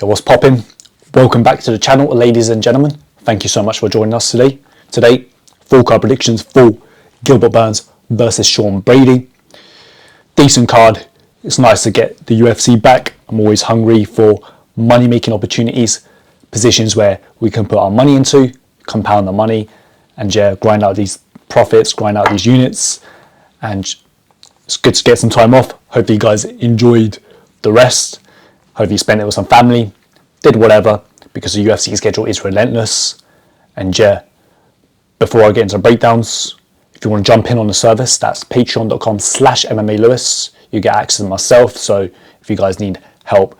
Yo, what's poppin'? Welcome back to the channel, ladies and gentlemen. Thank you so much for joining us today. Today, full card predictions for Gilbert Burns versus Sean Brady. Decent card. It's nice to get the UFC back. I'm always hungry for money-making opportunities, positions where we can put our money into, compound the money, and grind out these profits, grind out these units. And it's good to get some time off. Hopefully you guys enjoyed the rest. Hope you spent it with some family, did whatever, because the UFC schedule is relentless. And before I get into the breakdowns, if you want to jump in on the service, that's patreon.com/MMALewis. You get access to myself, so if you guys need help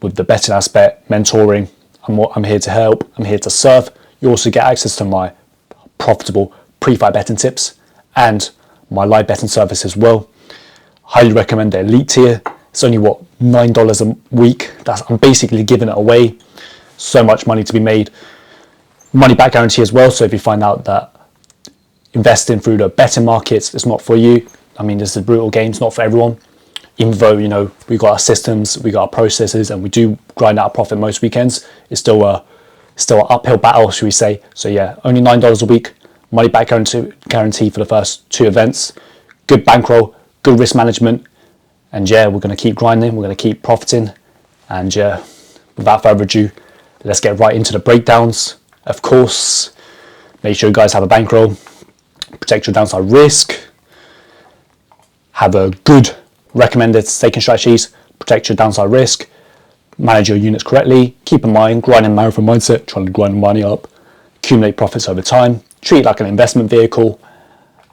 with the betting aspect, mentoring, I'm here to help, I'm here to serve. You also get access to my profitable pre-fight betting tips and my live betting service as well. Highly recommend the elite tier. It's only $9 a week. I'm basically giving it away. So much money to be made. Money back guarantee as well. So if you find out that investing through the betting markets is not for you, I mean, this is a brutal game. It's not for everyone. Even though, we got our systems, we got our processes, and we do grind out a profit most weekends, it's still an uphill battle, should we say. So only $9 a week. Money back guarantee for the first 2 events. Good bankroll, good risk management. And we're going to keep grinding, we're going to keep profiting. And without further ado, let's get right into the breakdowns. Of course, make sure you guys have a bankroll, protect your downside risk, have a good recommended staking strategies, protect your downside risk, manage your units correctly, keep in mind, grinding marathon mindset, trying to grind money up, accumulate profits over time, treat it like an investment vehicle.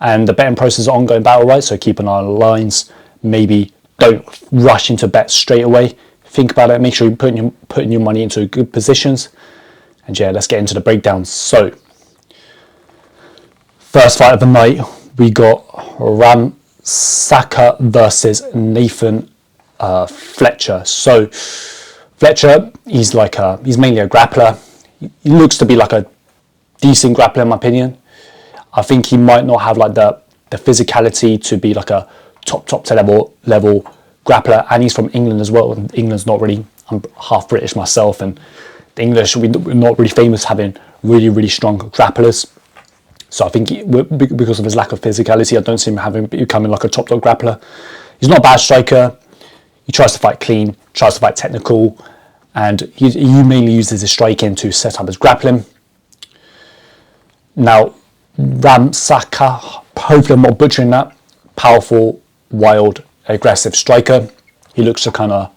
And the betting process is an ongoing battle, right? So keep an eye on the lines, maybe don't rush into bets straight away. Think about it. Make sure you're putting your money into good positions. And let's get into the breakdowns. So, first fight of the night, we got Ramaska versus Nathan Fletcher. So, Fletcher, he's mainly a grappler. He looks to be like a decent grappler in my opinion. I think he might not have the physicality to be like a top level grappler, and he's from England as well. And England's not really, I'm half British myself, and the English, we're not really famous having really strong grapplers. So I think because of his lack of physicality, I don't see him becoming like a top grappler. He's not a bad striker. He tries to fight clean, tries to fight technical, and he mainly uses his striking to set up his grappling. Now, Ramaska, hopefully I'm not butchering that, powerful, wild, aggressive striker. He looks to kind of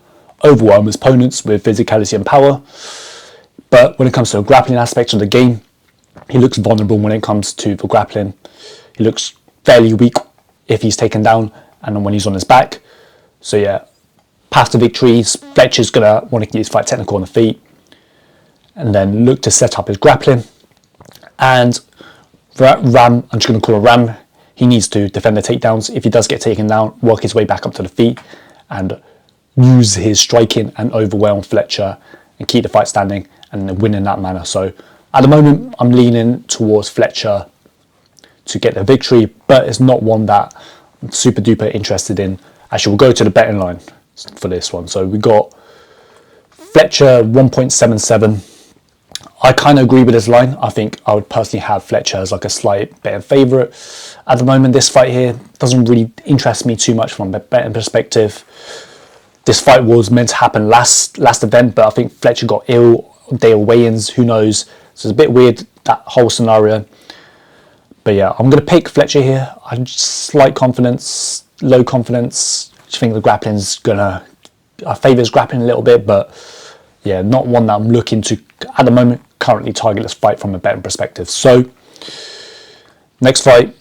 overwhelm his opponents with physicality and power. But when it comes to the grappling aspect of the game, he looks vulnerable when it comes to the grappling. He looks fairly weak if he's taken down and when he's on his back. So path to victory, Fletcher's going to want to keep his fight technical on the feet and then look to set up his grappling. And I'm just going to call him Ram. He needs to defend the takedowns. If he does get taken down, work his way back up to the feet and use his striking and overwhelm Fletcher and keep the fight standing and win in that manner. So at the moment, I'm leaning towards Fletcher to get the victory, but it's not one that I'm super duper interested in. Actually, we'll go to the betting line for this one. So we got Fletcher 1.77. I kind of agree with this line. I think I would personally have Fletcher as like a slight betting favourite. At the moment, this fight here doesn't really interest me too much from a betting perspective. This fight was meant to happen last event, but I think Fletcher got ill day of weigh-ins. Who knows? So it's a bit weird, that whole scenario. But I'm going to pick Fletcher here. I'm slight confidence, low confidence. I think the grappling's I favour his grappling a little bit, but not one that I'm looking to, at the moment, currently target this fight from a betting perspective. So, next fight,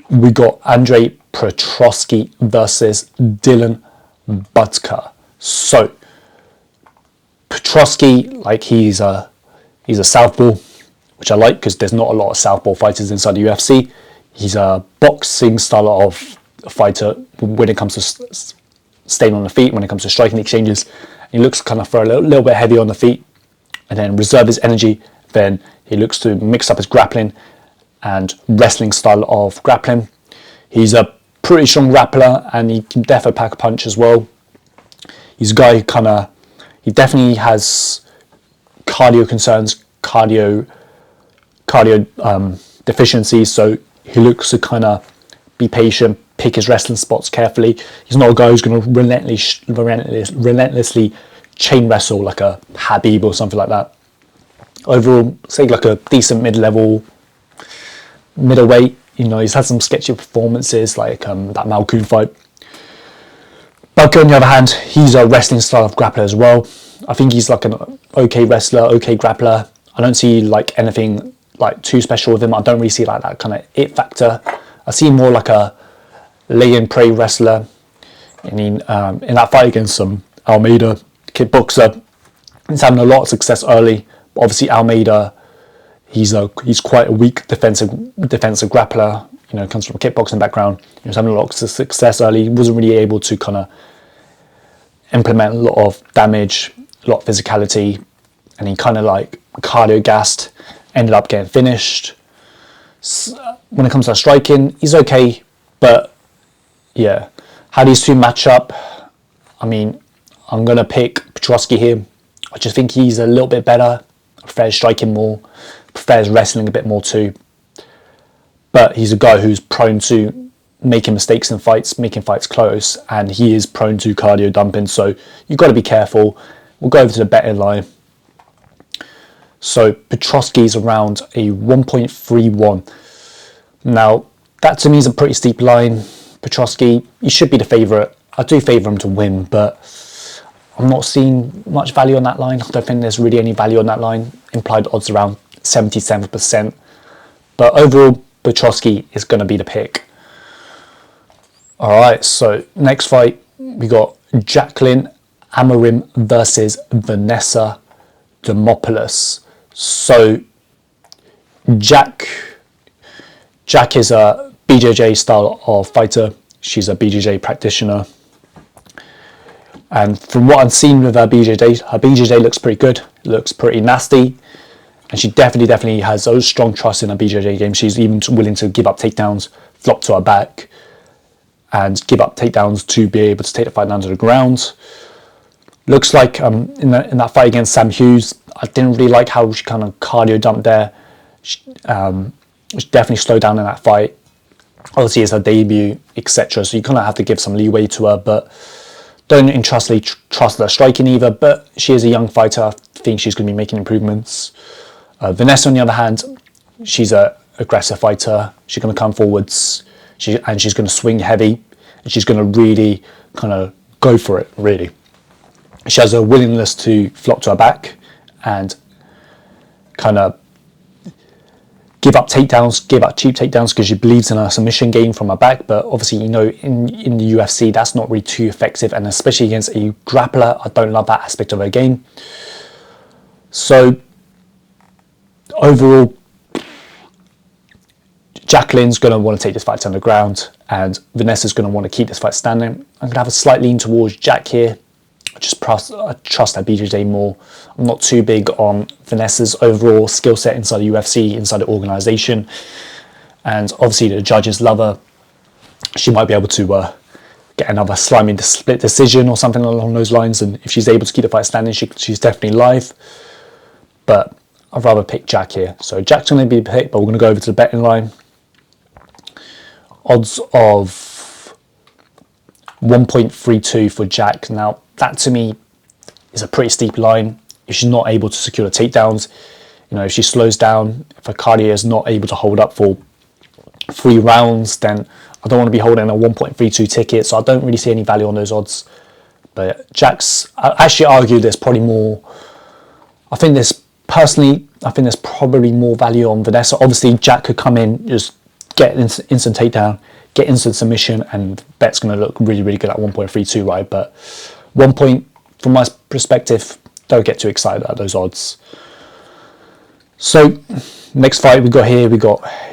we got André Petroski versus Dylan Budka. So, Petroski, he's a southpaw, which I like because there's not a lot of southpaw fighters inside the UFC. He's a boxing style of fighter when it comes to staying on the feet, when it comes to striking exchanges. He looks kind of for a little bit heavy on the feet and then reserve his energy. Then he looks to mix up his grappling and wrestling style of grappling. He's a pretty strong grappler and he can definitely pack a punch as well. He's a guy who He definitely has cardio concerns, cardio deficiencies, so he looks to kind of be patient, pick his wrestling spots carefully. He's not a guy who's going to relentlessly chain wrestle like a Habib or something like that. Overall, say like a decent mid-level, middleweight. You know, he's had some sketchy performances like that Malkoon fight. Budka, on the other hand, he's a wrestling style of grappler as well. I think he's like an okay wrestler, okay grappler. I don't see like anything like too special with him. I don't really see like that kind of it factor. I see him more like a lay and pray wrestler. I mean, in that fight against Almeida, kickboxer, he's having a lot of success early. But obviously, Almeida, he's quite a weak defensive grappler. You know, comes from a kickboxing background. He was having a lot of success early. He wasn't really able to kind of implement a lot of damage, a lot of physicality, and he kind of like cardio gassed, ended up getting finished. So when it comes to striking, he's okay, but yeah, how these two match up, I mean, I'm gonna pick Petroski here. I just think he's a little bit better, prefers striking more, prefers wrestling a bit more too, but he's a guy who's prone to making mistakes in fights, making fights close, and he is prone to cardio dumping, so you've got to be careful. We'll go over to the betting line. So Petroski's around a 1.31. Now, that to me is a pretty steep line. Petroski, he should be the favourite. I do favour him to win, but I'm not seeing much value on that line. I don't think there's really any value on that line. Implied odds around 77%. But overall, Petroski is going to be the pick. Alright, so next fight, we got Jaqueline Amorim versus Vanessa Demopoulos. So Jack is a BJJ style of fighter. She's a BJJ practitioner. And from what I've seen with her BJJ looks pretty good. It looks pretty nasty. And she definitely has a strong trust in her BJJ game. She's even willing to give up takedowns, flop to her back, and give up takedowns to be able to take the fight down to the ground. Looks like in that fight against Sam Hughes, I didn't really like how she kind of cardio dumped there. She definitely slowed down in that fight. Obviously, it's her debut, etc. So you kind of have to give some leeway to her, but don't entirely trust her striking either. But she is a young fighter. I think she's going to be making improvements. Vanessa, on the other hand, she's an aggressive fighter. She's going to come forwards. She's going to swing heavy, and she's going to really kind of go for it, really. She has a willingness to flop to her back and kind of give up takedowns, give up cheap takedowns because she believes in her submission game from her back. But obviously, you know, in the UFC, that's not really too effective, and especially against a grappler, I don't love that aspect of her game. So overall, Jaqueline's going to want to take this fight to the ground, and Vanessa's going to want to keep this fight standing. I'm going to have a slight lean towards Jack here. I trust her BJJ more. I'm not too big on Vanessa's overall skill set inside the UFC, inside the organisation. And obviously the judges love her. She might be able to get another slimy split decision or something along those lines. And if she's able to keep the fight standing, she's definitely live. But I'd rather pick Jack here. So Jack's going to be picked, but we're going to go over to the betting line. Odds of 1.32 for Jack. Now, that to me is a pretty steep line. If she's not able to secure the takedowns, you know, if she slows down, if her cardio is not able to hold up for 3 rounds, then I don't want to be holding a 1.32 ticket, so I don't really see any value on those odds. But Jack's, I actually argue there's probably more, I think there's probably more value on Vanessa. Obviously, Jack could come in, just get instant takedown, get instant submission, and bet's going to look really, really good at 1.32, right? But from my perspective, don't get too excited at those odds. So, next fight we got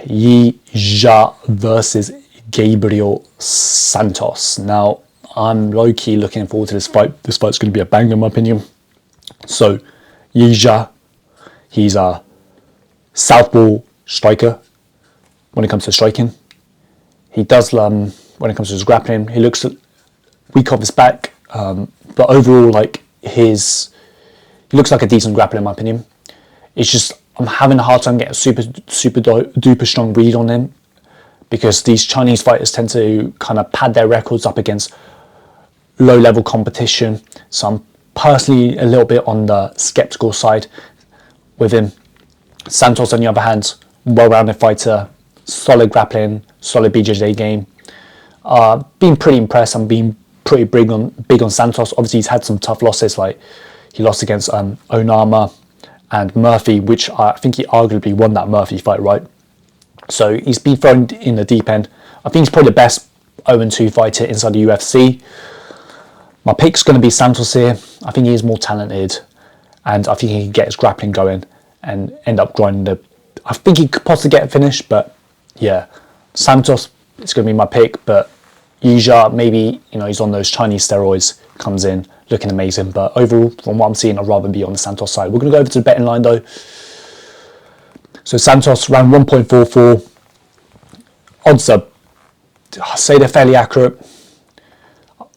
Yizha versus Gabriel Santos. Now, I'm low-key looking forward to this fight. This fight's going to be a banger in my opinion. So, Yizha, he's a southpaw striker when it comes to striking. He does, when it comes to his grappling, he looks weak off his back. But overall, like, his He looks like a decent grappler in my opinion. It's just I'm having a hard time getting a super duper strong read on him, because these Chinese fighters tend to kind of pad their records up against low level competition. So I'm personally a little bit on the skeptical side with him. Santos, on the other hand, well-rounded fighter, solid grappling, solid BJJ game. Been pretty impressed. I'm being pretty big on Santos. Obviously, he's had some tough losses, like he lost against Onama and Murphy, which I think he arguably won that Murphy fight, right? So he's been thrown in the deep end. I think he's probably the best 0-2 fighter inside the UFC. My pick's going to be Santos here. I think he is more talented, and I think he can get his grappling going and end up grinding the... I think he could possibly get a finish, but yeah, Santos is going to be my pick. But Yizha, maybe, you know, he's on those Chinese steroids, comes in looking amazing. But overall, from what I'm seeing, I'd rather be on the Santos side. We're going to go over to the betting line though. So Santos around 1.44. Odds are, I say they're fairly accurate.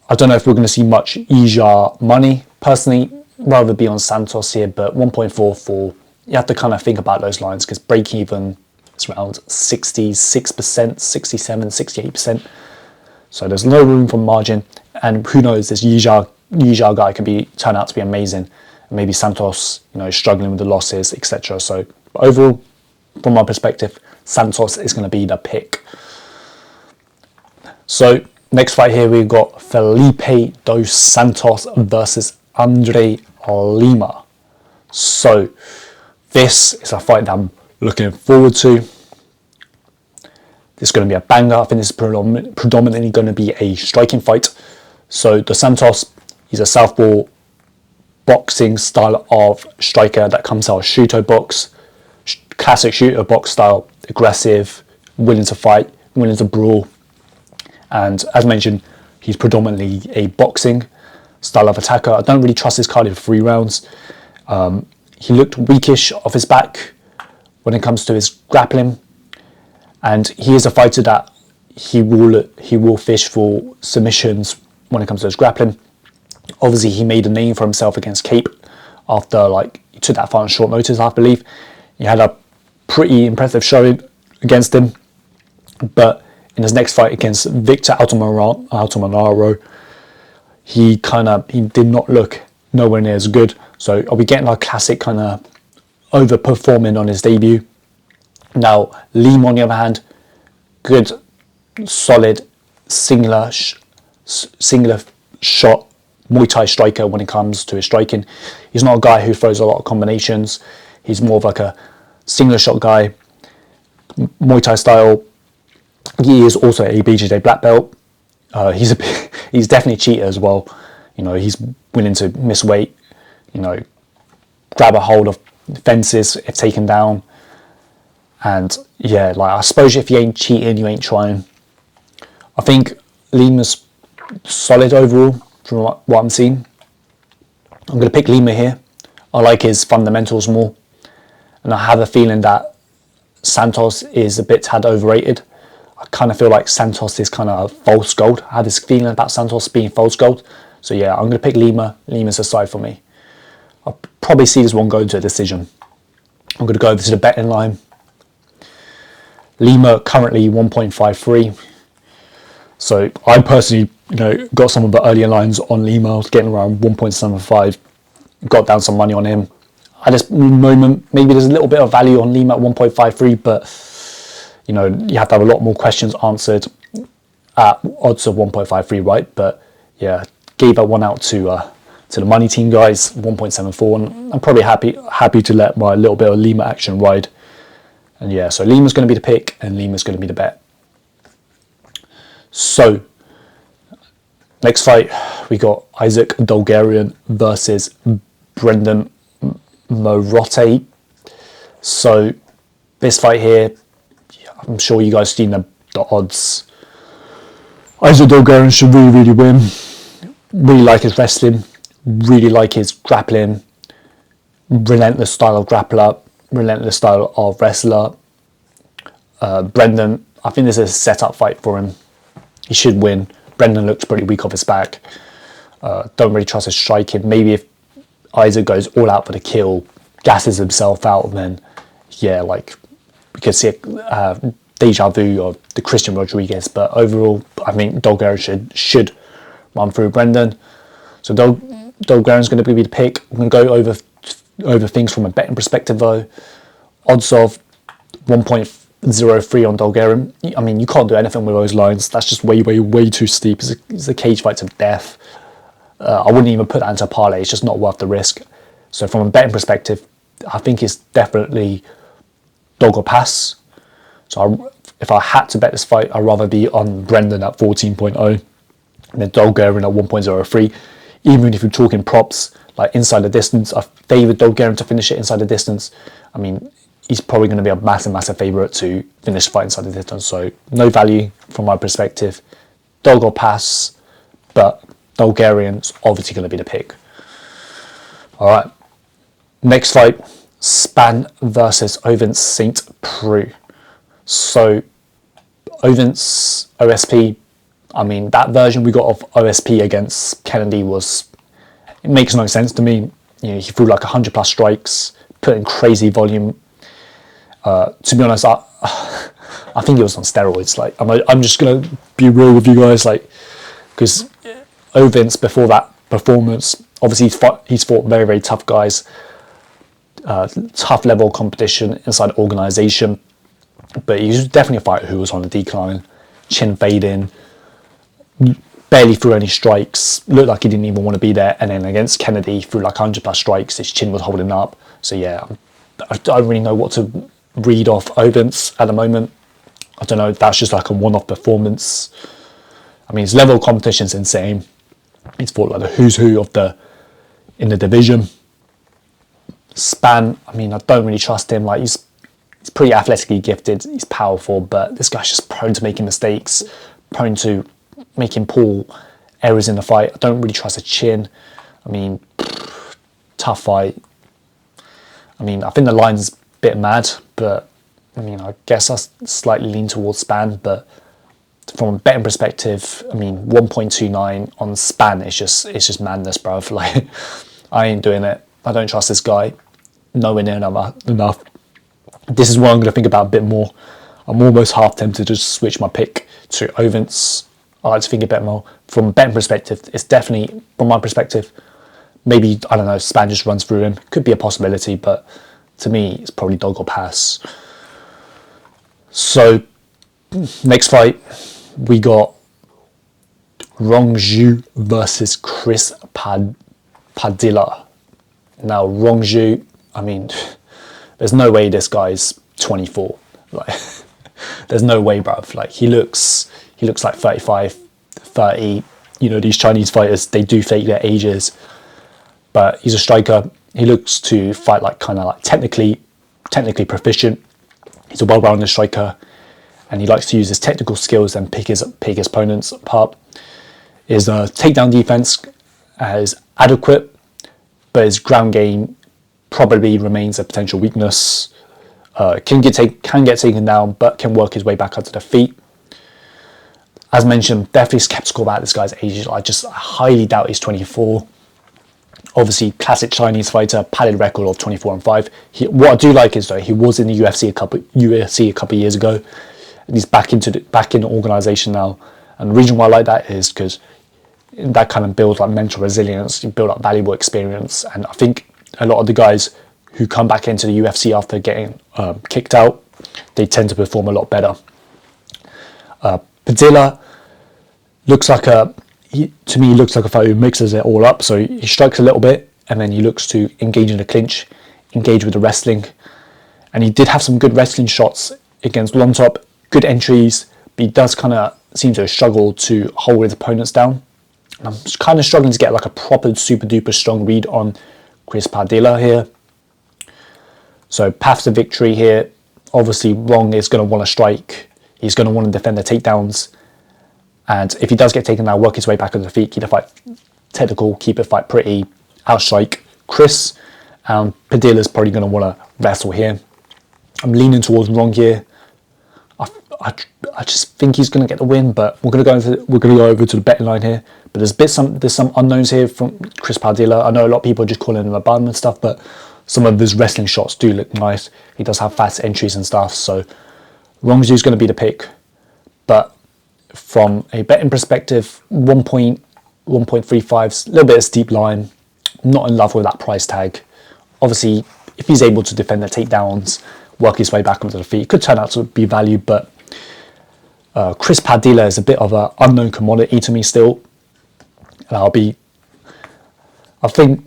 I don't know if we're going to see much Yizha money. Personally, rather be on Santos here, but 1.44. You have to kind of think about those lines, because break even is around 66%, 67, 68%. So there's no room for margin. And who knows, this Yizha guy can turn out to be amazing. And maybe Santos, you know, struggling with the losses, etc. So overall, from my perspective, Santos is going to be the pick. So next fight here, we've got Felipe dos Santos versus André Lima. So this is a fight that I'm looking forward to. This is going to be a banger. I think this is predominantly going to be a striking fight. So dos Santos, he's a southpaw boxing style of striker that comes out of Shuto box. Classic Shuto box style, aggressive, willing to fight, willing to brawl. And as mentioned, he's predominantly a boxing style of attacker. I don't really trust his cardio for 3 rounds. He looked weakish off his back when it comes to his grappling. And he is a fighter that he will fish for submissions when it comes to his grappling. Obviously, he made a name for himself against Cape after he took that fight on short notice, I believe. He had a pretty impressive showing against him. But in his next fight against Victor Altamirano, he did not look nowhere near as good. So are we getting our classic kind of overperforming on his debut? Now, Lima, on the other hand, good, solid, singular shot Muay Thai striker when it comes to his striking. He's not a guy who throws a lot of combinations. He's more of like a singular shot guy, Muay Thai style. He is also a BJJ black belt. He's definitely a cheater as well. You know, he's willing to miss weight, you know, grab a hold of fences if taken down. And yeah, I suppose if you ain't cheating, you ain't trying. I think Lima's solid overall from what I'm seeing. I'm going to pick Lima here. I like his fundamentals more. And I have a feeling that Santos is a bit tad overrated. I kind of feel like Santos is kind of false gold. I have this feeling about Santos being false gold. So yeah, I'm going to pick Lima. Lima's a side for me. I'll probably see this one go to a decision. I'm going to go over to the betting line. Lima currently 1.53. So I personally, got some of the earlier lines on Lima. I was getting around 1.75. Got down some money on him. At this moment, maybe there's a little bit of value on Lima at 1.53, but you have to have a lot more questions answered at odds of 1.53, right? But yeah, gave that one out to the money team guys, 1.74, and I'm probably happy to let my little bit of Lima action ride. And yeah, so Lima's going to be the pick, and Lima's going to be the bet. So next fight, we got Isaac Dulgarian versus Brendon Marotte. So this fight here, I'm sure you guys seen the odds. Isaac Dulgarian should really win. Really like his wrestling, really like his grappling, relentless style of grappler, relentless style of wrestler. Brendon, I think this is a set-up fight for him. He should win. Brendon looks pretty weak off his back. Don't really trust his striking. Maybe if Yizha goes all out for the kill, gasses himself out, and then, yeah, like, we could see a deja vu of the Christian Rodriguez. But overall, I mean, Dulgarian should run through Brendon. So Dulgarian's going to be the pick. I'm going to go over things from a betting perspective, though. Odds of 1.03 on Dulgarian. I mean, you can't do anything with those lines. That's just way, way, way too steep. It's a cage fight to death. I wouldn't even put that into a parlay. It's just not worth the risk. So from a betting perspective, I think it's definitely dog or pass. So if I had to bet this fight, I'd rather be on Brendon at 14.0 and then Dulgarian at 1.03. Even if you're talking props, like inside the distance, I favour Dulgarian to finish it inside the distance. I mean, he's probably going to be a massive, massive favourite to finish the fight inside the distance. So no value from my perspective. Dog or pass, but Dulgarian's obviously going to be the pick. All right, next fight, Spann versus Ovince St. Preux. So Ovince OSP, I mean, that version we got of OSP against Kennedy it makes no sense to me. You know, he threw like 100 plus strikes, put in crazy volume. To be honest, I think he was on steroids. Like, I'm just gonna be real with you guys, like, because Ovince before that performance, obviously he's fought very, very tough guys, tough level competition inside organization, but he's definitely a fighter who was on a decline, chin fading, barely threw any strikes, looked like he didn't even want to be there. And then against Kennedy, he threw like 100 plus strikes, his chin was holding up. So yeah, I don't really know what to read off Ovince at the moment. I don't know if that's just like a one-off performance. I mean, his level of competition is insane. He's fought like the who's who in the division. Spann, I mean, I don't really trust him. Like, he's pretty athletically gifted, he's powerful, but this guy's just prone to making mistakes, prone to making poor errors in the fight. I don't really trust his chin. I mean, tough fight. I mean, I think the line's a bit mad, but I mean, I guess I slightly lean towards Spann, but from a betting perspective, I mean, 1.29 on Spann it's just madness, bruv. Like, I ain't doing it. I don't trust this guy nowhere near enough. This is what I'm going to think about a bit more. I'm almost half tempted to just switch my pick to Ovince. I like to think a bit more. From a betting perspective, it's definitely, from my perspective, maybe, I don't know, Spann just runs through him. Could be a possibility, but to me, it's probably dog or pass. So, next fight, we got Rongzhu versus Chris Padilla. Now, Rongzhu, I mean, there's no way this guy's 24. Like, there's no way, bruv. Like, he looks like 35, 30. You know, these Chinese fighters, they do fake their ages. But he's a striker. He looks to fight like kind of like technically proficient. He's a well-rounded striker, and he likes to use his technical skills and pick his opponents apart. His takedown defense is adequate, but his ground game probably remains a potential weakness. Can get taken down, but can work his way back onto the feet. As mentioned, definitely skeptical about this guy's age. I highly doubt he's 24. Obviously, classic Chinese fighter, padded record of 24-5. What I do like is, though, he was in the UFC a couple of years ago, and he's back in the organisation now. And the reason why I like that is because that kind of builds like mental resilience, you build up valuable experience, and I think a lot of the guys who come back into the UFC after getting kicked out, they tend to perform a lot better. Padilla looks like to me, he looks like a fighter who mixes it all up. So he strikes a little bit, and then he looks to engage in the clinch, engage with the wrestling. And he did have some good wrestling shots against Long Top, good entries, but he does kind of seem to struggle to hold his opponents down. And I'm kind of struggling to get like a proper super duper strong read on Chris Padilla here. So path to victory here. Obviously, Rong is going to want to strike. He's going to want to defend the takedowns. And if he does get taken down, work his way back on the feet, keep the fight technical, keep it fight pretty, outstrike Chris. Padilla's probably going to want to wrestle here. I'm leaning towards Rong here. I just think he's going to get the win, but we're going to go over to the betting line here. But there's some unknowns here from Chris Padilla. I know a lot of people are just calling him a bum and stuff, but some of his wrestling shots do look nice. He does have fast entries and stuff, so Rongzhu is going to be the pick. But from a betting perspective, 1.35 is a little bit of a steep line. Not in love with that price tag. Obviously, if he's able to defend the takedowns, work his way back onto the feet, it could turn out to be value, but Chris Padilla is a bit of an unknown commodity to me still. And I think,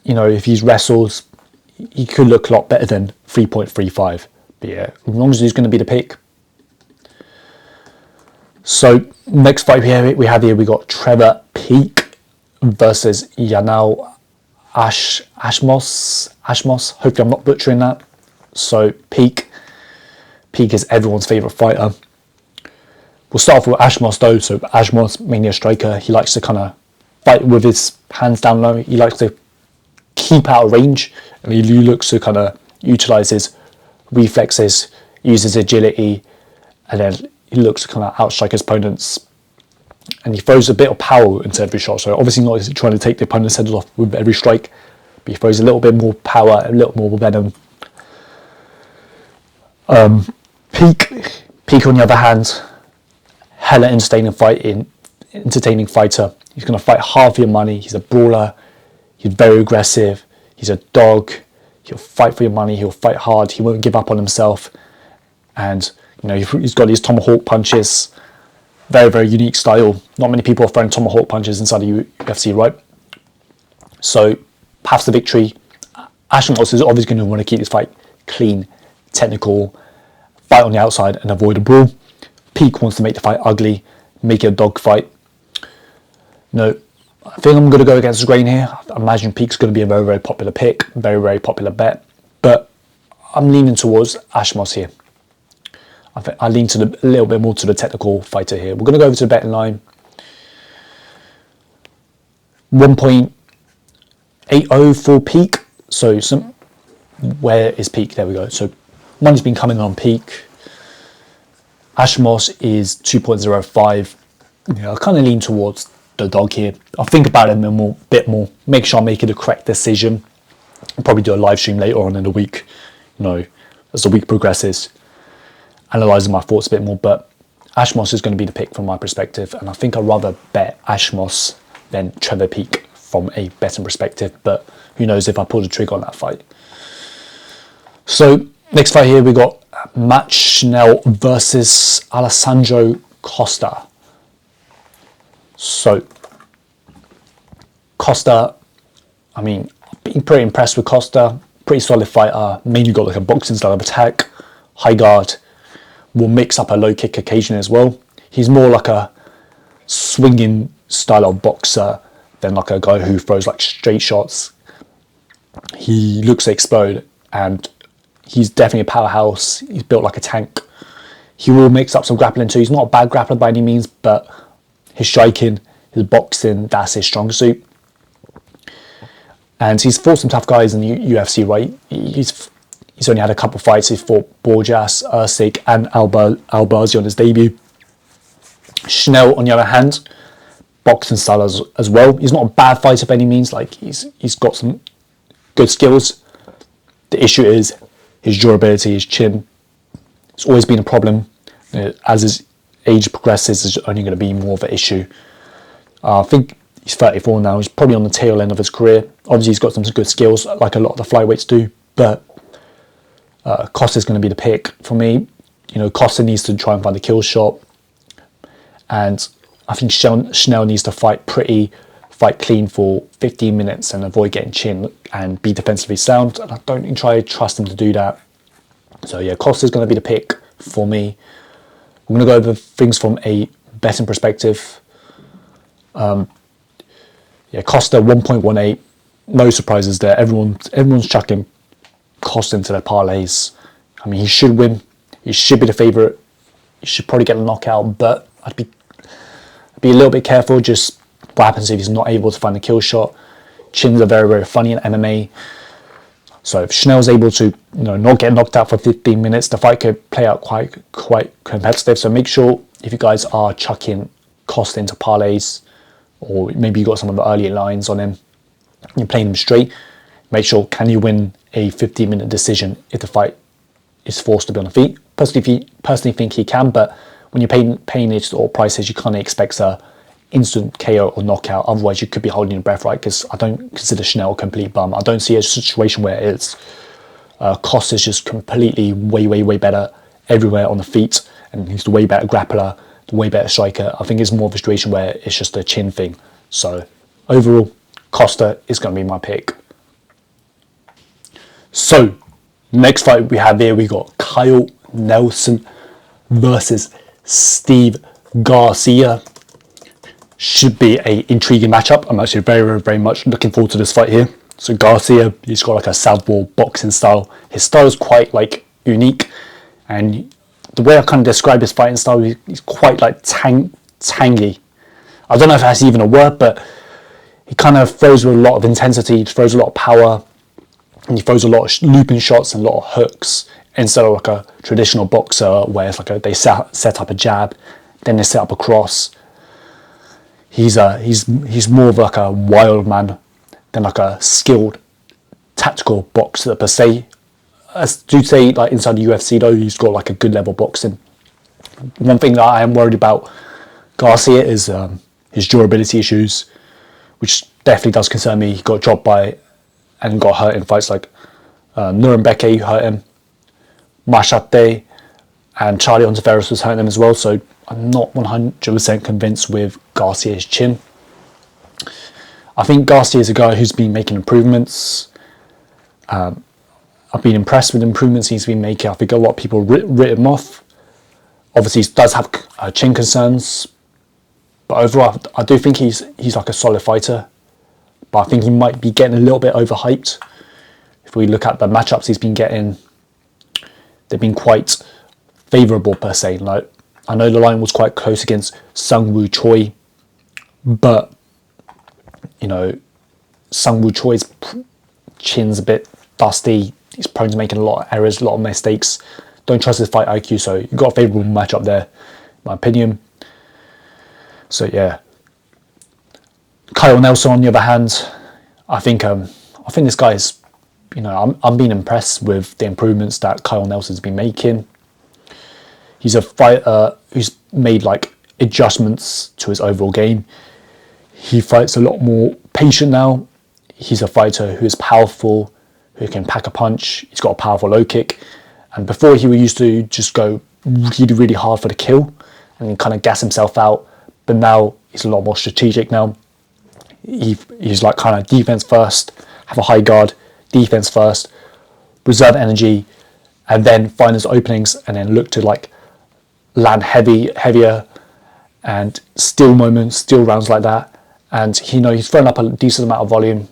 if he wrestles, he could look a lot better than 3.35. But yeah, Rongzhu is going to be the pick. So next fight we have here, we got Trevor Peak versus Yanal Ashmouz. Hopefully I'm not butchering that. So Peak is everyone's favourite fighter. We'll start off with Ashmouz though. So Ashmouz, mainly a striker. He likes to kind of fight with his hands down low. He likes to keep out of range, and he looks to kind of utilise his reflexes, use his agility, and then he looks to kind of outstrike his opponents. And he throws a bit of power into every shot. So obviously not trying to take the opponent's head off with every strike, but he throws a little bit more power, a little more venom. Peak on the other hand, hella entertaining fighter. He's going to fight half your money. He's a brawler. He's very aggressive. He's a dog. He'll fight for your money. He'll fight hard. He won't give up on himself. And he's got these tomahawk punches. Very, very unique style. Not many people are throwing tomahawk punches inside the UFC, right? So, path to victory. Ashmouz is obviously going to want to keep this fight clean, technical, fight on the outside and avoid a brawl. Peak wants to make the fight ugly, make it a dog fight. No, I think I'm going to go against the grain here. I imagine Peak's going to be a very, very popular pick, very, very popular bet. But I'm leaning towards Ashmouz here. I lean a little bit more to the technical fighter here. We're going to go over to the betting line. 1.80 for Peak. So where is Peak? There we go. So money's been coming on Peak. Ashmouz is 2.05. I kind of lean towards the dog here. I'll think about it a bit more. Make sure I'm making the correct decision. I'll probably do a live stream later on in the week. As the week progresses, analysing my thoughts a bit more. But Ashmouz is going to be the pick from my perspective, and I think I'd rather bet Ashmouz than Trevor Peak from a betting perspective. But who knows if I pull the trigger on that fight. So next fight here, we got Schnell versus Alessandro Costa. So Costa, I've been pretty impressed with Costa. Pretty solid fighter. Mainly got like a boxing style of attack, high guard. Will mix up a low kick occasionally as well. He's more like a swinging style of boxer than like a guy who throws like straight shots. He looks to explode, and he's definitely a powerhouse. He's built like a tank. He will mix up some grappling too. He's not a bad grappler by any means, but his striking, his boxing, that's his strong suit. And he's fought some tough guys in the UFC, right? He's only had a couple fights. He fought Borjas, Usyk, and Albazi on his debut. Schnell, on the other hand, boxing style as well. He's not a bad fighter by any means. Like he's got some good skills. The issue is his durability, his chin. It's always been a problem. As his age progresses, it's only going to be more of an issue. I think he's 34 now. He's probably on the tail end of his career. Obviously, he's got some good skills, like a lot of the flyweights do. But Costa's going to be the pick for me. Costa needs to try and find the kill shot. And I think Schnell needs to fight clean for 15 minutes and avoid getting chin and be defensively sound. And I don't even trust him to do that. So yeah, Costa's going to be the pick for me. I'm going to go over things from a betting perspective. Costa 1.18. No surprises there. Everyone's chucking Costa into their parlays. He should win. He should be the favourite. He should probably get a knockout, but I'd be a little bit careful. Just what happens if he's not able to find the kill shot. Chins are very, very funny in MMA. So if Schnell's able to not get knocked out for 15 minutes, the fight could play out quite competitive. So make sure if you guys are chucking Costa into parlays, or maybe you got some of the earlier lines on him, you're playing him straight, make sure can you win a 15-minute decision if the fight is forced to be on the feet. Personally think he can, but when you're paying these sort of prices, you can't expect a instant KO or knockout. Otherwise, you could be holding your breath, right? Because I don't consider Schnell a complete bum. I don't see a situation where it's Costa's just completely way better everywhere on the feet, and he's the way better grappler, the way better striker. I think it's more of a situation where it's just a chin thing. So overall, Costa is going to be my pick. So next fight we have here, we got Kyle Nelson versus Steve Garcia. Should be a intriguing matchup. I'm actually very much looking forward to this fight here. So Garcia, he's got like a southpaw boxing style. His style is quite like unique, and the way I kind of describe his fighting style, he's quite like tangy. I don't know if that's even a word, but he kind of throws with a lot of intensity, he throws a lot of power, and he throws a lot of looping shots and a lot of hooks, instead of like a traditional boxer where it's like they set up a jab, then they set up a cross. He's more of like a wild man than like a skilled tactical boxer per se. As to say, like inside the UFC though, he's got like a good level boxing. One thing that I am worried about Garcia is his durability issues, which definitely does concern me. He got dropped by and got hurt in fights like Nuremberg hurt him, Marotte, and Charlie Ontiveros was hurting him as well. So I'm not 100% convinced with Garcia's chin. I think Garcia is a guy who's been making improvements. I've been impressed with the improvements he's been making. I think a lot of people writ him off. Obviously, he does have chin concerns, but overall, I do think he's like a solid fighter. But I think he might be getting a little bit overhyped. If we look at the matchups he's been getting, they've been quite favourable per se. Like, I know the line was quite close against Sungwoo Choi, but Sungwoo Choi's chin's a bit dusty. He's prone to making a lot of errors, a lot of mistakes. Don't trust his fight IQ, so you've got a favourable matchup there, in my opinion. So yeah, Kyle Nelson on the other hand, I think this guy is, I'm being impressed with the improvements that Kyle Nelson's been making. He's a fighter who's made like adjustments to his overall game. He fights a lot more patient now. He's a fighter who is powerful, who can pack a punch. He's got a powerful low kick. And before he used to just go really hard for the kill and kind of gas himself out. But now he's a lot more strategic now. He's like kind of defense first, have a high guard, defense first, reserve energy, and then find his openings and then look to like land heavier and steal moments, steal rounds like that. And he's thrown up a decent amount of volume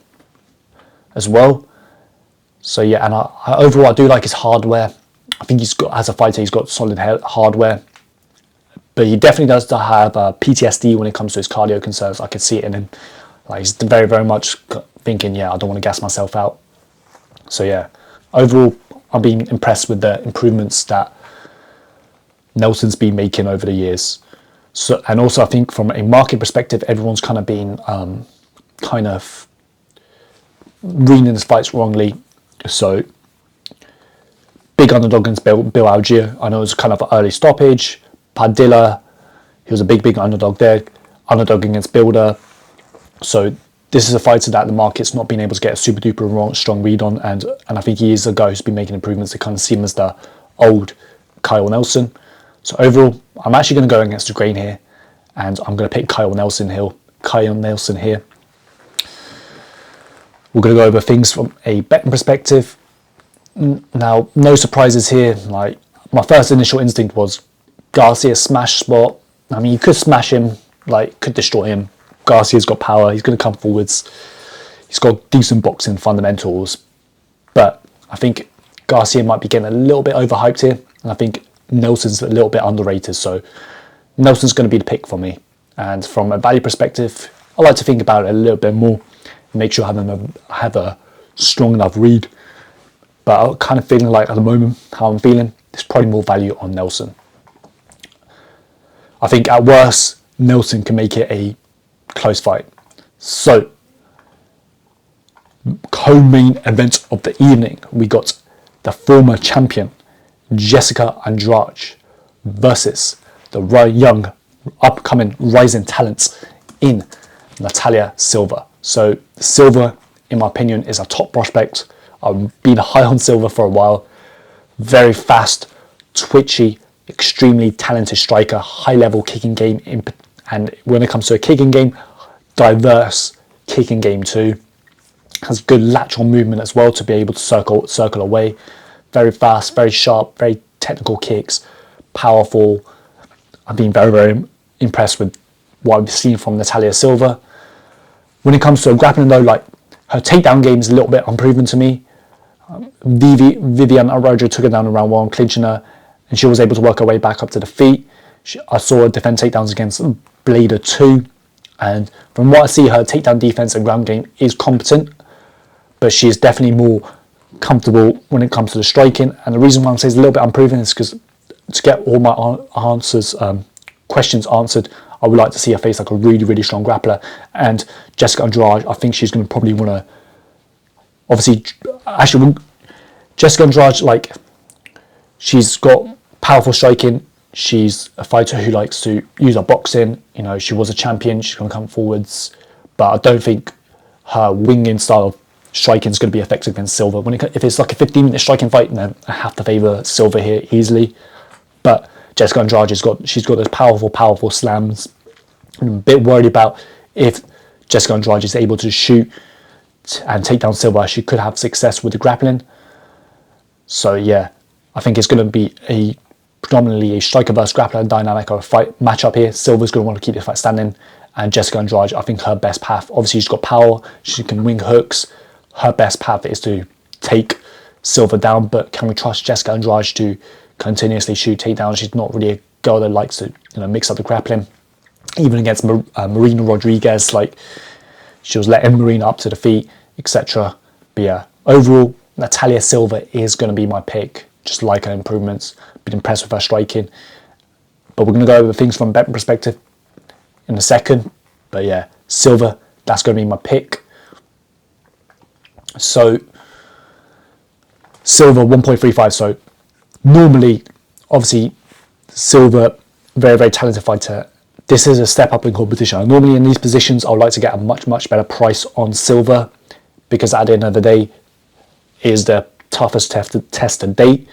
as well. So yeah, and overall I do like his hardware. I think as a fighter, he's got solid hardware. But he definitely does have PTSD when it comes to his cardio concerns. I can see it in him. Like, he's very much thinking, I don't want to gas myself out. So yeah, overall, I'm being impressed with the improvements that Nelson's been making over the years. So, and also I think from a market perspective, everyone's kind of been kind of reading his fights wrongly. So big underdog against Bill Algier. I know it was kind of an early stoppage. Padilla, he was a big underdog there. Underdog against Builder. So this is a fighter that the market's not been able to get a super duper strong read on, and I think he is a guy who's been making improvements to kind of see him as the old Kyle Nelson. So overall, I'm actually going to go against the grain here, and I'm going to pick Kyle Nelson here. We're going to go over things from a betting perspective. Now, no surprises here. Like, my first initial instinct was Garcia smash spot. I mean, you could smash him, like, could destroy him. Garcia's got power. He's going to come forwards. He's got decent boxing fundamentals. But I think Garcia might be getting a little bit overhyped here. And I think Nelson's a little bit underrated. So Nelson's going to be the pick for me. And from a value perspective, I like to think about it a little bit more. Make sure I have a strong enough read But I'm kind of feeling like at the moment, how I'm feeling, there's probably more value on Nelson. I think at worst, Nelson can make it a close fight. So, co-main event of the evening, we got the former champion, Jessica Andrade, versus the young, upcoming rising talents in Natalia Silva. So, Silva, in my opinion, is a top prospect. I've been high on Silva for a while. Very fast, twitchy, extremely talented striker, high-level kicking game, and when it comes to a kicking game, diverse kicking game too. Has good lateral movement as well to be able to circle away. Very fast, very sharp, very technical kicks, powerful. I've been very, very impressed with what I've seen from Natalia Silva. When it comes to grappling though, like her takedown game is a little bit unproven to me. Vivian Arajo took her down in round 1, clinching her, and she was able to work her way back up to the feet. I saw her defend takedowns against Brady too, and from what I see, her takedown defense and ground game is competent, but she is definitely more comfortable when it comes to the striking. And the reason why I'm saying it's a little bit unproven is because to get all my questions answered, I would like to see her face like a really, really strong grappler. And Jessica Andrade, I think she's going to probably want to, obviously, actually, Jessica Andrade, like, she's got powerful striking. She's a fighter who likes to use her boxing. You know, she was a champion. She's going to come forwards. But I don't think her winging style of striking is going to be effective against Silva. If it's like a 15-minute striking fight, then I have to favour Silva here easily. But Jessica Andrade, she's got those powerful slams. I'm a bit worried about if Jessica Andrade is able to shoot and take down Silva, she could have success with the grappling. So yeah, I think it's going to be predominantly a striker versus grappler dynamic or a fight matchup here. Silva's going to want to keep the fight standing, and Jessica Andrade, I think her best path, obviously she's got power, she can wing hooks. Her best path is to take Silva down, but can we trust Jessica Andrade to continuously shoot takedowns? She's not really a girl that likes to, mix up the grappling. Even against Marina Rodriguez, like, she was letting Marina up to the feet, etc. But yeah, overall, Natalia Silva is going to be my pick. Just like her improvements. Been impressed with her striking. But we're going to go over things from a betting perspective in a second. But yeah, Silva, that's going to be my pick. So, Silva 1.35. So, normally, obviously, Silva, very, very talented fighter. This is a step up in competition. Normally in these positions, I would like to get a much, much better price on Silva, because at the end of the day, it is the toughest test to date.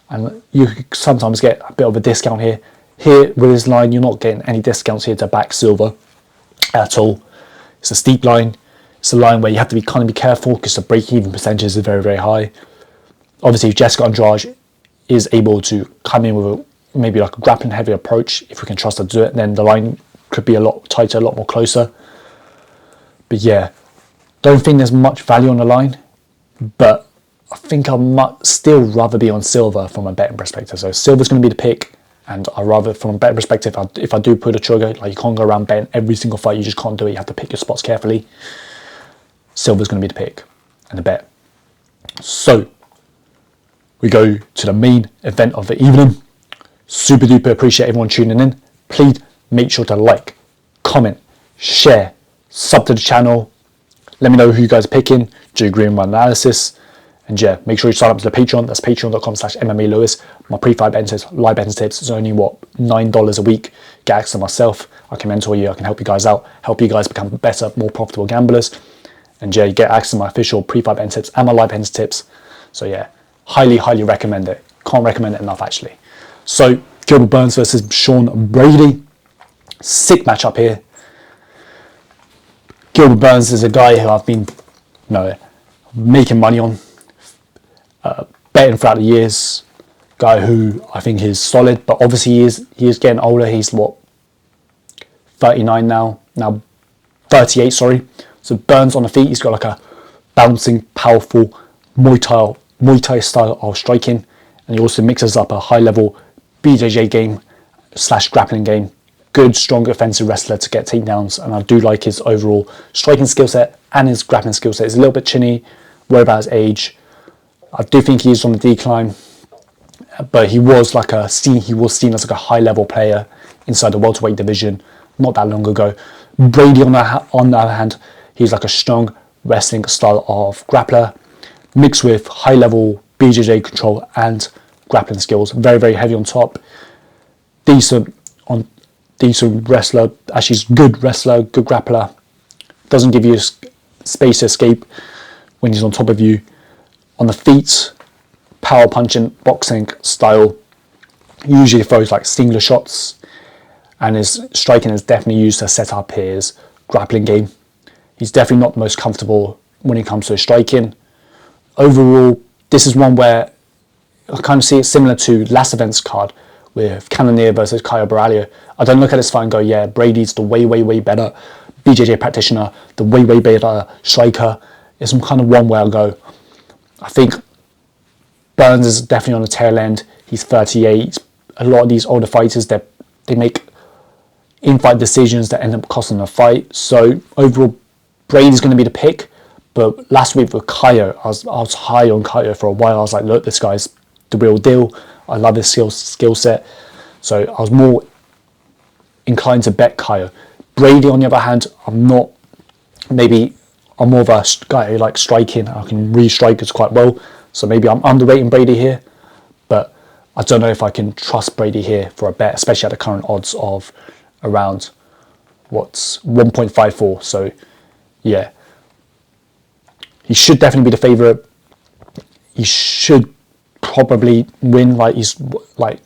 And you sometimes get a bit of a discount here. Here, with this line, you're not getting any discounts here to back Silva at all. It's a steep line. It's a line where you have to be careful because the break-even percentage is very, very high. Obviously, if Jessica Andrade is able to come in with maybe like a grappling heavy approach, if we can trust her to do it, then the line could be a lot tighter, a lot more closer. But yeah, don't think there's much value on the line, but I think I might still rather be on Silva from a betting perspective. So Silva's going to be the pick, and I rather, from a betting perspective, if I do put a trigger, like, you can't go around betting every single fight, you just can't do it, you have to pick your spots carefully. Silva's going to be the pick and the bet. So we go to the main event of the evening. Super duper appreciate everyone tuning in. Please make sure to like, comment, share, sub to the channel. Let me know who you guys are picking. Do you agree with my analysis? And yeah, make sure you sign up to the Patreon. That's patreon.com/MMALewis. My pre-fight betting tips, live betting tips is only $9 a week. Get access to myself. I can mentor you. I can help you guys out. Help you guys become better, more profitable gamblers. And yeah, you get access to my official pre-fight betting tips and my live betting tips. So yeah, highly, highly recommend it. Can't recommend it enough, actually. So, Gilbert Burns versus Sean Brady. Sick matchup here. Gilbert Burns is a guy who I've been, making money on, betting throughout the years. Guy who I think is solid, but obviously he is getting older. He's 39 now. Now 38, sorry. So Burns on the feet, he's got like a bouncing, powerful Muay Thai style of striking, and he also mixes up a high level BJJ game / grappling game. Good, strong offensive wrestler to get takedowns, and I do like his overall striking skill set and his grappling skill set. He's a little bit chinny, worried about his age. I do think he's on the decline, but he was seen as like a high level player inside the welterweight division not that long ago. Brady, on the other hand, he's like a strong wrestling style of grappler, mixed with high level BJJ control and grappling skills. Very, very heavy on top. Decent wrestler. Actually, he's good wrestler, good grappler. Doesn't give you space to escape when he's on top of you. On the feet, power punching, boxing style. Usually throws like singular shots, and his striking is definitely used to set up his grappling game. He's definitely not the most comfortable when it comes to his striking. Overall, this is one where I kind of see it similar to last event's card with Cannonier versus Caio Borralho. I don't look at this fight and go, yeah, Brady's the way, way, way better BJJ practitioner, the way, way better striker. It's some kind of one where I go, I think Burns is definitely on the tail end. He's 38. A lot of these older fighters, they make in-fight decisions that end up costing a fight. So overall, Brady's going to be the pick. But last week with Caio, I was high on Caio for a while. I was like, look, this guy's the real deal. I love his skill set. So I was more inclined to bet Caio. Brady, on the other hand, I'm more of a guy who likes striking. I can read strikers quite well. So maybe I'm underrating Brady here. But I don't know if I can trust Brady here for a bet, especially at the current odds of around 1.54. So yeah, he should definitely be the favourite. He should probably win. Like, he's like,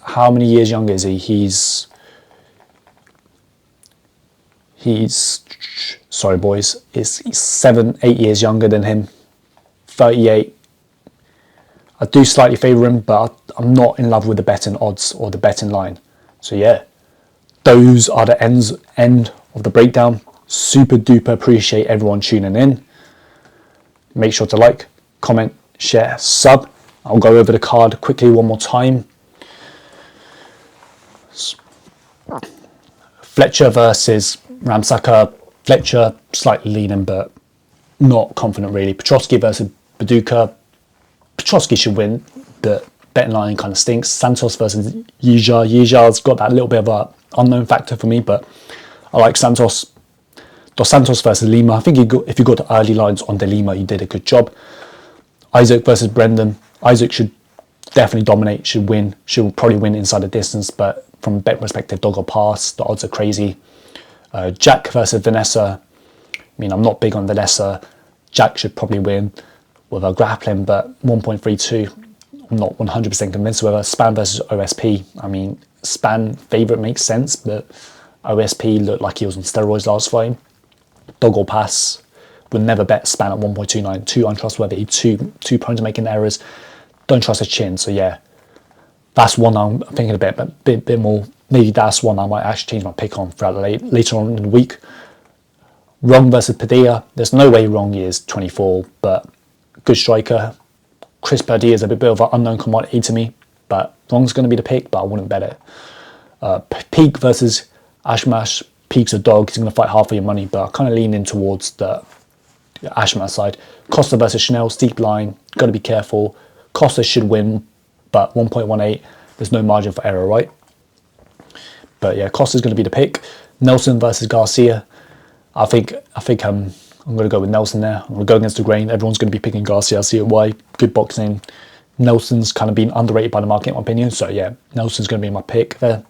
how many years younger is he? He's sorry boys, he's 7-8 years younger than him. 38. I do slightly favour him, but I'm not in love with the betting odds or the betting line. So yeah, those are the end of the breakdown. Super duper appreciate everyone tuning in. Make sure to like, comment, share, sub. I'll go over the card quickly one more time. Fletcher versus Ramaska. Fletcher slightly leaning, but not confident really. Petroski versus Budka. Petroski should win, but betting line kind of stinks. Santos versus Yizha. Yizha's got that little bit of an unknown factor for me, but I like Santos. Dos Santos versus Lima. I think if you got the early lines on the Lima, you did a good job. Isaac versus Brendon. Isaac should definitely dominate, should win, should probably win inside the distance, but from a bet perspective, dog or pass, the odds are crazy. Jack versus Vanessa. I mean, I'm not big on Vanessa. Jack should probably win with a grappling, but 1.32, I'm not 100% convinced with a Spann versus OSP. I mean, Spann favourite makes sense, but OSP looked like he was on steroids last fight. Dog or pass. Would never bet Spann at 1.29. Too untrustworthy, too prone to making errors. Don't trust his chin. So yeah, that's one I'm thinking a bit more. Maybe that's one I might actually change my pick on throughout later on in the week. Rong versus Padilla. There's no way Rong is 24, but good striker. Chris Padilla is a bit of an unknown commodity to me, but Rong's going to be the pick, but I wouldn't bet it. Peak versus Ashmouz. Peak's a dog. He's going to fight half of your money, but I kind of lean in towards the Ashmouz side. Costa versus Schnell, steep line, got to be careful. Costa should win, but 1.18, there's no margin for error, right? But yeah, Costa's going to be the pick. Nelson versus Garcia. I think I'm going to go with Nelson there. I'm going to go against the grain. Everyone's going to be picking Garcia. I see why. Good boxing. Nelson's kind of been underrated by the market, in my opinion. So yeah, Nelson's going to be my pick there.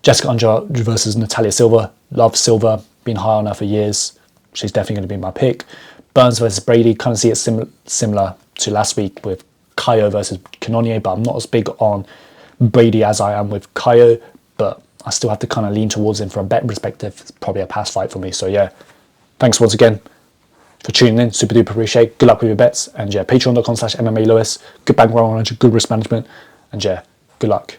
Jessica Andrade versus Natalia Silva. Love Silva. Been high on her for years. She's definitely going to be my pick. Burns versus Brady. Kind of see it similar to last week with Caio versus Cannonier, but I'm not as big on Brady as I am with Caio. But I still have to kind of lean towards him from a bet perspective. It's probably a pass fight for me. So yeah, thanks once again for tuning in. Super duper appreciate. Good luck with your bets. And yeah, patreon.com/MMA Lewis. Good bankroll, good risk management. And yeah, good luck.